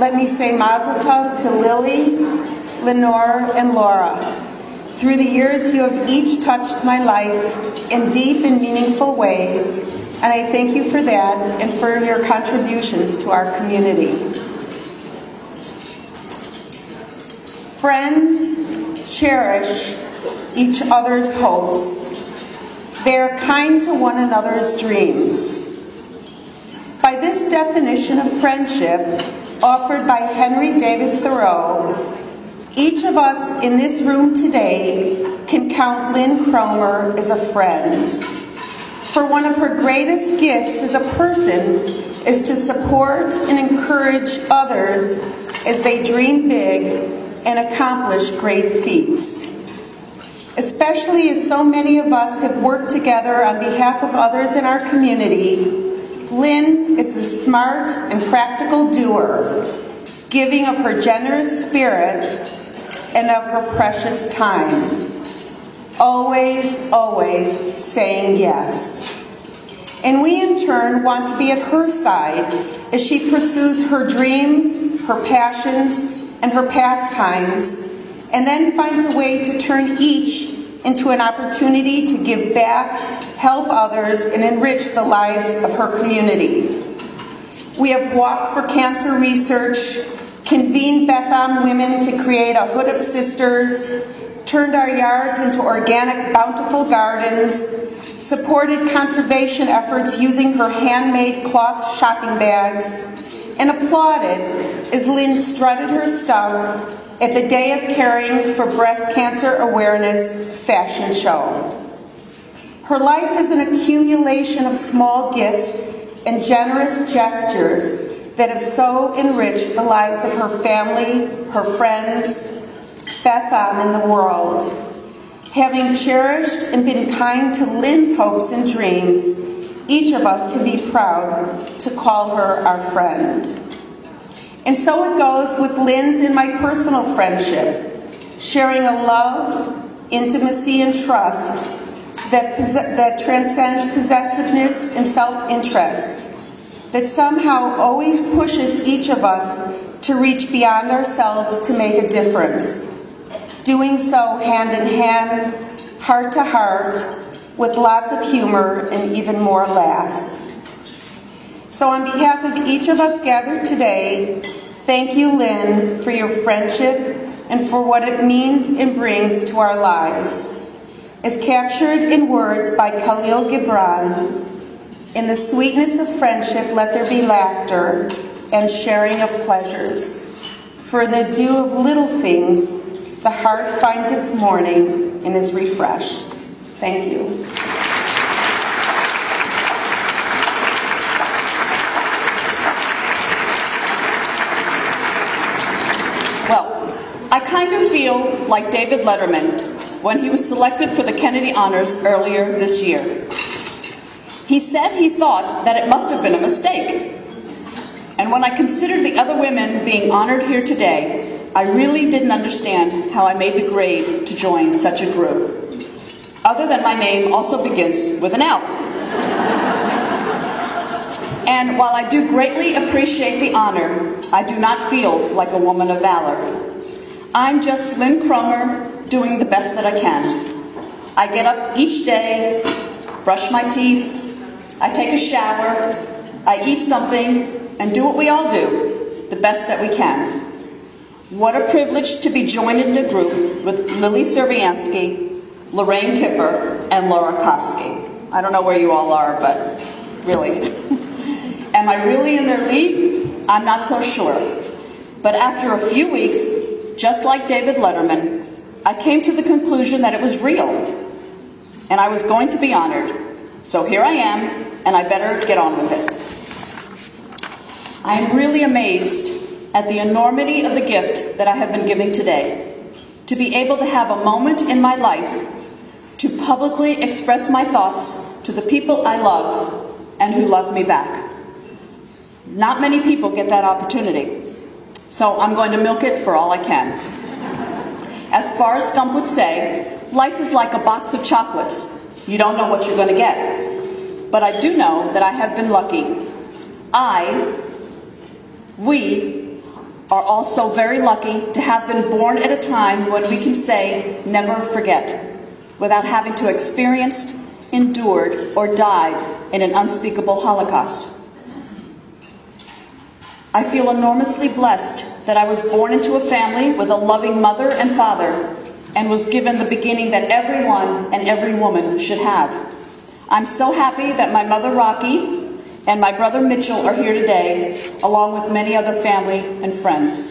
let me say mazel tov to Lily, Lenore, and Laura. Through the years, you have each touched my life in deep and meaningful ways, and I thank you for that and for your contributions to our community. Friends cherish each other's hopes. They are kind to one another's dreams. By this definition of friendship, offered by Henry David Thoreau, each of us in this room today can count Lynn Cromer as a friend. For one of her greatest gifts as a person is to support and encourage others as they dream big and accomplish great feats. Especially as so many of us have worked together on behalf of others in our community, Lynn is the smart and practical doer, giving of her generous spirit and of her precious time. Always, always saying yes. And we in turn want to be at her side as she pursues her dreams, her passions, and her pastimes, and then finds a way to turn each into an opportunity to give back, help others, and enrich the lives of her community. We have walked for cancer research, convened Beth Am women to create a hood of sisters, turned our yards into organic, bountiful gardens, supported conservation efforts using her handmade cloth shopping bags, and applauded as Lynn strutted her stuff at the Day of Caring for Breast Cancer Awareness fashion show. Her life is an accumulation of small gifts and generous gestures that have so enriched the lives of her family, her friends, Beth Am, and the world. Having cherished and been kind to Lynn's hopes and dreams, each of us can be proud to call her our friend. And so it goes with Lynn's and my personal friendship, sharing a love, intimacy, and trust that transcends possessiveness and self-interest, that somehow always pushes each of us to reach beyond ourselves to make a difference, doing so hand in hand, heart to heart, with lots of humor and even more laughs. So on behalf of each of us gathered today, thank you, Lynn, for your friendship and for what it means and brings to our lives. As captured in words by Khalil Gibran, in the sweetness of friendship, let there be laughter and sharing of pleasures. For in the dew of little things, the heart finds its morning and is refreshed. Thank you. I kind of feel like David Letterman when he was selected for the Kennedy Honors earlier this year. He said he thought that it must have been a mistake. And when I considered the other women being honored here today, I really didn't understand how I made the grade to join such a group. Other than my name also begins with an L. And while I do greatly appreciate the honor, I do not feel like a woman of valor. I'm just Lynn Cromer doing the best that I can. I get up each day, brush my teeth, I take a shower, I eat something, and do what we all do, the best that we can. What a privilege to be joined in a group with Lily Serviansky, Lenore Kipper, and Laura Koffsky. I don't know where you all are, but really. Am I really in their league? I'm not so sure. But after a few weeks, just like David Letterman, I came to the conclusion that it was real, and I was going to be honored. So here I am, and I better get on with it. I am really amazed at the enormity of the gift that I have been giving today, to be able to have a moment in my life to publicly express my thoughts to the people I love and who love me back. Not many people get that opportunity. So I'm going to milk it for all I can. As Forrest Gump would say, life is like a box of chocolates. You don't know what you're going to get. But I do know that I have been lucky. We are also very lucky to have been born at a time when we can say, never forget, without having to experience, endured, or died in an unspeakable Holocaust. I feel enormously blessed that I was born into a family with a loving mother and father and was given the beginning that everyone and every woman should have. I'm so happy that my mother Rocky and my brother Mitchell are here today, along with many other family and friends.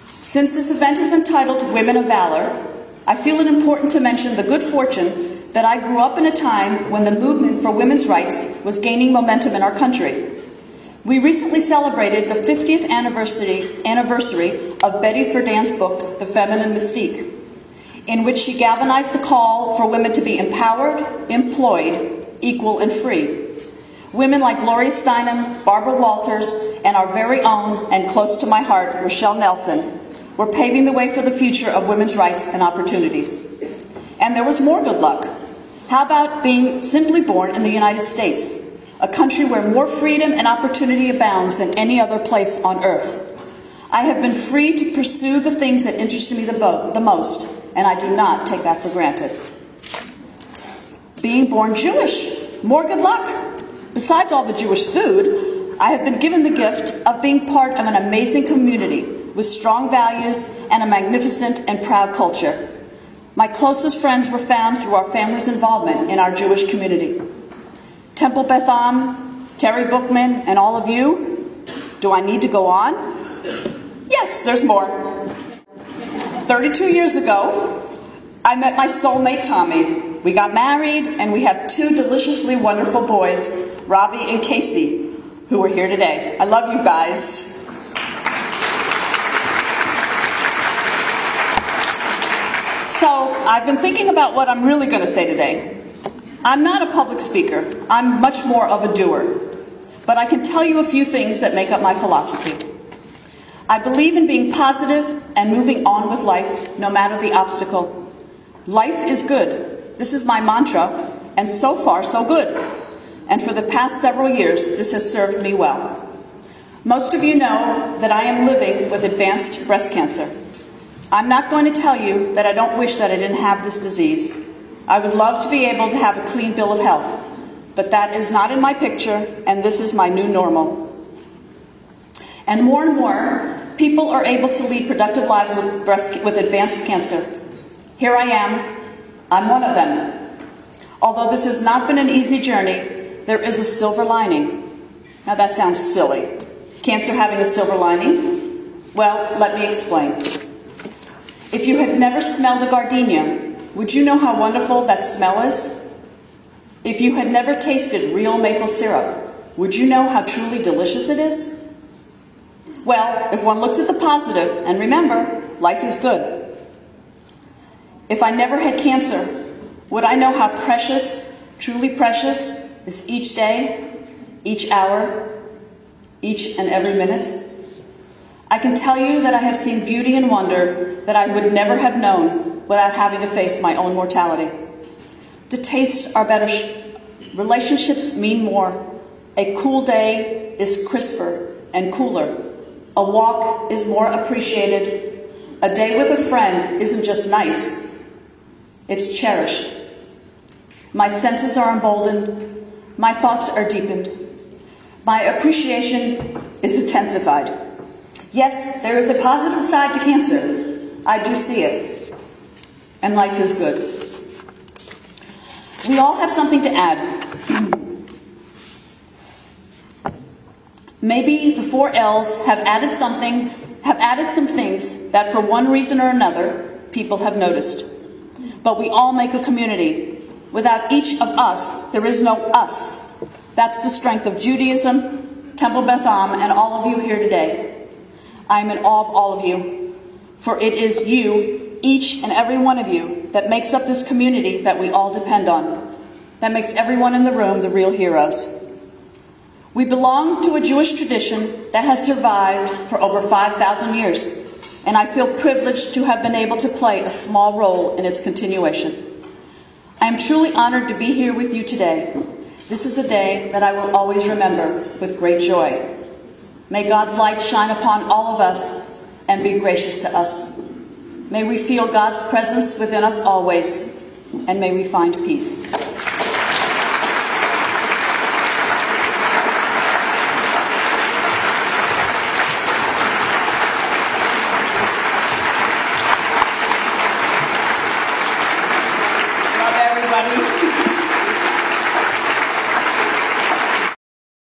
Since this event is entitled Women of Valor, I feel it important to mention the good fortune that I grew up in a time when the movement for women's rights was gaining momentum in our country. We recently celebrated the 50th anniversary of Betty Friedan's book, The Feminine Mystique, in which she galvanized the call for women to be empowered, employed, equal, and free. Women like Gloria Steinem, Barbara Walters, and our very own, and close to my heart, Rochelle Nelson, were paving the way for the future of women's rights and opportunities. And there was more good luck. How about being simply born in the United States, a country where more freedom and opportunity abounds than any other place on earth? I have been free to pursue the things that interest me the most, and I do not take that for granted. Being born Jewish, more good luck. Besides all the Jewish food, I have been given the gift of being part of an amazing community with strong values and a magnificent and proud culture. My closest friends were found through our family's involvement in our Jewish community. Temple Beth Am, Terry Bookman, and all of you. Do I need to go on? Yes, there's more. 32 years ago, I met my soulmate, Tommy. We got married, and we have two deliciously wonderful boys, Robbie and Casey, who are here today. I love you guys. So, I've been thinking about what I'm really going to say today. I'm not a public speaker. I'm much more of a doer. But I can tell you a few things that make up my philosophy. I believe in being positive and moving on with life, no matter the obstacle. Life is good. This is my mantra, and so far, so good. And for the past several years, this has served me well. Most of you know that I am living with advanced breast cancer. I'm not going to tell you that I don't wish that I didn't have this disease. I would love to be able to have a clean bill of health, but that is not in my picture, and this is my new normal. And more, people are able to lead productive lives with advanced cancer. Here I am. I'm one of them. Although this has not been an easy journey, there is a silver lining. Now that sounds silly. Cancer having a silver lining? Well, let me explain. If you had never smelled a gardenia, would you know how wonderful that smell is? If you had never tasted real maple syrup, would you know how truly delicious it is? Well, if one looks at the positive, and remember, life is good. If I never had cancer, would I know how precious, truly precious, is each day, each hour, each and every minute? I can tell you that I have seen beauty and wonder that I would never have known without having to face my own mortality. The tastes are better. Relationships mean more. A cool day is crisper and cooler. A walk is more appreciated. A day with a friend isn't just nice. It's cherished. My senses are emboldened. My thoughts are deepened. My appreciation is intensified. Yes, there is a positive side to cancer. I do see it. And life is good. We all have something to add. Maybe the 4 L's have added some things that for one reason or another, people have noticed. But we all make a community. Without each of us, there is no us. That's the strength of Judaism, Temple Beth Am, and all of you here today. I am in awe of all of you, for it is you, each and every one of you, that makes up this community that we all depend on, that makes everyone in the room the real heroes. We belong to a Jewish tradition that has survived for over 5,000 years, and I feel privileged to have been able to play a small role in its continuation. I am truly honored to be here with you today. This is a day that I will always remember with great joy. May God's light shine upon all of us and be gracious to us. May we feel God's presence within us always, and may we find peace.